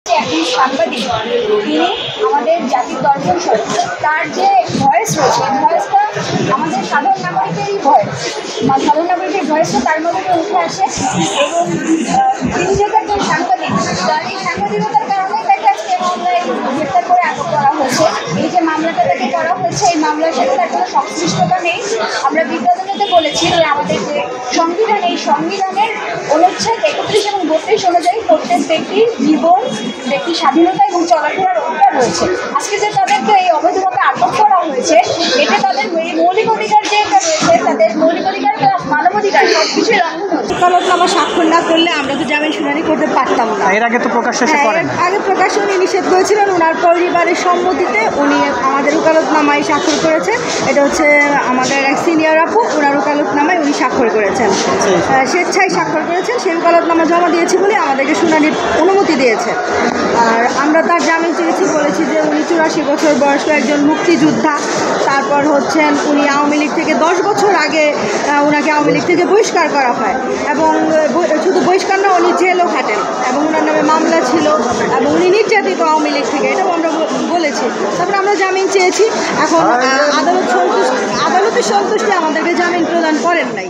একজন সাংবাদিক, তিনি আমাদের জাতির দর্শন স্বরূপ। তার যে ভয়েস রয়েছে, এই ভয়েসটা আমাদের সাধারণ নাগরিকেরই ভয়েস, সাধারণ নাগরিকের ভয়েসটা তার মধ্যে উঠে আসে। এবং তিনি যেহেতু একজন সাংবাদিক, তার এই সাংবাদিকতার কারণে তাকে আজকে মামলায় গ্রেপ্তার করে আটক করা হয়েছে। এই যে মামলাটা তাকে করা হয়েছে, এই মামলার সাথে তার কোনো সংশ্লিষ্টতা নেই। আমরা বিজ্ঞাপনেতে বলেছি যে আমাদের যে সংবিধান, এই সংবিধানের অনুচ্ছেদ 31 এবং 32 অনুযায়ী প্রত্যেক ব্যক্তির জীবন, ব্যক্তির স্বাধীনতা এবং চলাফেরার অধিকার রয়েছে। আজকে যে তাদেরকে এই অবৈধভাবে আটক করা হয়েছে, এতে তাদের মৌলিক অধিকার যেটা রয়েছে, তাদের মৌলিক অধিকার প্লাস মানবাধিকার সব কিছুই লঙ্ঘন হচ্ছে। ওকালতনামা স্বাক্ষর না করলে আমরা তো জামিন শুনানি করতে পারতাম না। এর আগে তো প্রকাশ্যে আগে প্রকাশ্যে উনি নিষেধ করেছিলেন। ওনার পরিবারের সম্মতিতে উনি আমাদের ওকালতনামায় স্বাক্ষর করেছে। এটা হচ্ছে আমাদের এক সিনিয়র আপু, ওনার ওকালতনামায় উনি স্বাক্ষর করেছেন, স্বেচ্ছায় স্বাক্ষর করেছেন। সেই ওকালতনামা জমা দিয়েছি বলে আমাদেরকে শুনানির অনুমতি দিয়েছে। আর আমরা তার জামিন চেয়েছি, বলেছি যে উনি 84 বছর বয়স্ক একজন মুক্তিযোদ্ধা। তারপর হচ্ছেন উনি আওয়ামী লীগ থেকে 10 বছর আগে ওনাকে আওয়ামী লীগ থেকে বহিষ্কার করা হয়, এবং শুধু বহিষ্কার না, উনি জেলও খাটেন এবং ওনার নামে মামলা ছিল, এবং উনি নির্যাতিত আওয়ামী লীগ থেকে, এটাও আমরা বলেছি। তারপরে আমরা জামিন চেয়েছি। এখন আদালতের সন্তুষ্টি আমাদেরকে জামিন প্রদান করেন নাই।